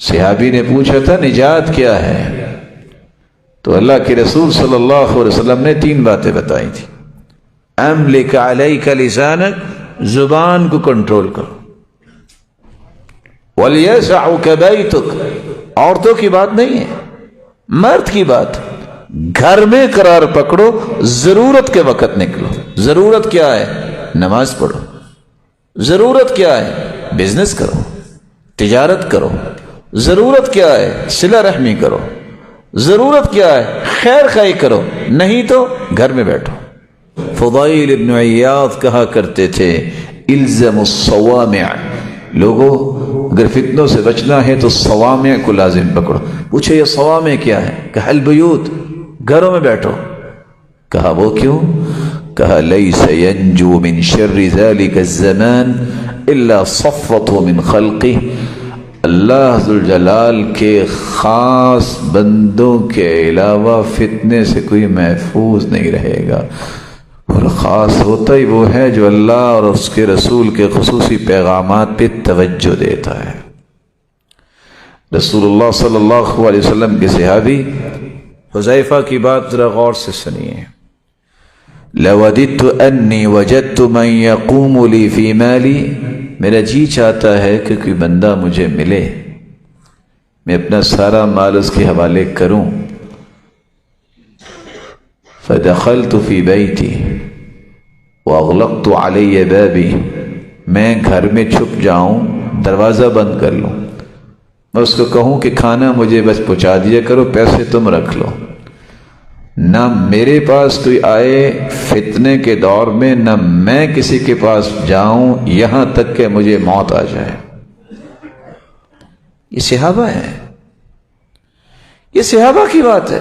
صحابی نے پوچھا تھا نجات کیا ہے، تو اللہ کے رسول صلی اللہ علیہ وسلم نے 3 باتیں بتائی تھی۔ املک علیک لسانک، زبان کو کنٹرول کرو، ولیسعک بیتک، عورتوں کی بات نہیں ہے، مرد کی بات، گھر میں قرار پکڑو، ضرورت کے وقت نکلو۔ ضرورت کیا ہے؟ نماز پڑھو۔ ضرورت کیا ہے؟ بزنس کرو، تجارت کرو۔ ضرورت کیا ہے؟ صلہ رحمی کرو۔ ضرورت کیا ہے؟ خیر خواہی کرو، نہیں تو گھر میں بیٹھو۔ فضیل ابن عیاض کہا کرتے تھے الزم الصوامع، لوگوں اگر فتنوں سے بچنا ہے تو صوامع کو لازم پکڑو۔ پوچھے یہ صوامع کیا ہے؟ کہا البیوت، گھروں میں بیٹھو۔ کہا وہ کیوں؟ کہا لیس ینجو من شر ذلك الزمان الا صفوة من خلقه، اللہ ذوالجلال کے خاص بندوں کے علاوہ فتنے سے کوئی محفوظ نہیں رہے گا، اور خاص ہوتا ہی وہ ہے جو اللہ اور اس کے رسول کے خصوصی پیغامات پہ توجہ دیتا ہے۔ رسول اللہ صلی اللہ علیہ وسلم کے صحابی حذیفہ کی بات ذرا غور سے سنیے۔ لَوَدِدْتُ أَنِّي وَجَدْتُ مَنْ يَقُومُ لِي فِي مَالِي، میرا جی چاہتا ہے کہ کوئی بندہ مجھے ملے، میں اپنا سارا مال اس کے حوالے کروں۔ فَدَخَلْتُ فِي بَيْتِي وَأَغْلَقْتُ عَلَيَّ بَابِي، میں گھر میں چھپ جاؤں، دروازہ بند کر لوں، میں اس کو کہوں کہ کھانا مجھے بس پہنچا دیا کرو، پیسے تم رکھ لو، نہ میرے پاس کوئی آئے فتنے کے دور میں، نہ میں کسی کے پاس جاؤں یہاں تک کہ مجھے موت آ جائے۔ یہ صحابہ ہے، یہ صحابہ کی بات ہے۔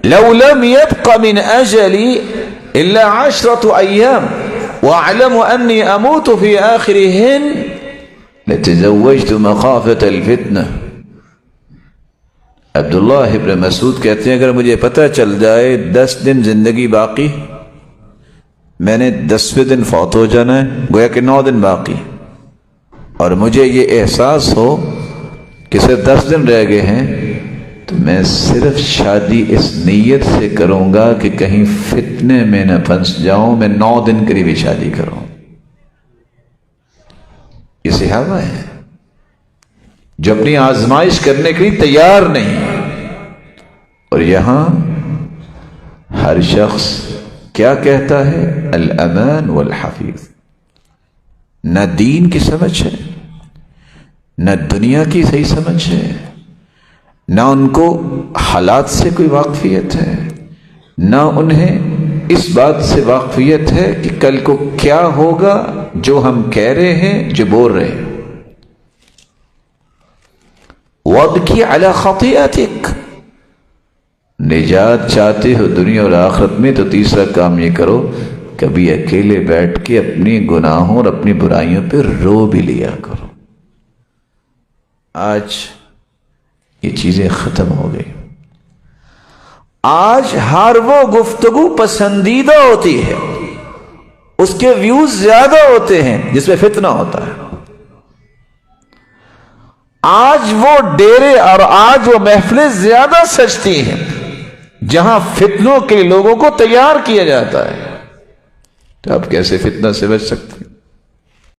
لو لم يبق من اجلی الا 10 ایام واعلم انی اموت فی آخرہن لتزوجت مخافة الفتنہ۔ عبداللہ ابن مسعود کہتے ہیں اگر مجھے پتہ چل جائے 10 دن زندگی باقی، میں نے 10ویں دن فوت ہو جانا ہے، گویا کہ 9 دن باقی، اور مجھے یہ احساس ہو کہ صرف 10 دن رہ گئے ہیں، تو میں صرف شادی اس نیت سے کروں گا کہ کہیں فتنے میں نہ پھنس جاؤں، میں 9 دن قریب ہی شادی کروں۔ یہ صحابہ ہیں جو اپنی آزمائش کرنے کے لیے تیار نہیں، اور یہاں ہر شخص کیا کہتا ہے؟ الامان والحفیظ۔ نہ دین کی سمجھ ہے، نہ دنیا کی صحیح سمجھ ہے، نہ ان کو حالات سے کوئی واقفیت ہے، نہ انہیں اس بات سے واقفیت ہے کہ کل کو کیا ہوگا جو ہم کہہ رہے ہیں، جو بول رہے ہیں۔ وَابْكِ عَلَى خَطِيئَتِكَ، نجات چاہتے ہو دنیا اور آخرت میں تو تیسرا کام یہ کرو، کبھی اکیلے بیٹھ کے اپنی گناہوں اور اپنی برائیوں پہ رو بھی لیا کرو۔ آج یہ چیزیں ختم ہو گئی۔ آج ہر وہ گفتگو پسندیدہ ہوتی ہے، اس کے ویوز زیادہ ہوتے ہیں جس میں فتنہ ہوتا ہے۔ آج وہ ڈیرے اور آج وہ محفلیں زیادہ سجتی ہیں جہاں فتنوں کے لوگوں کو تیار کیا جاتا ہے۔ تو آپ کیسے فتنہ سے بچ سکتے؟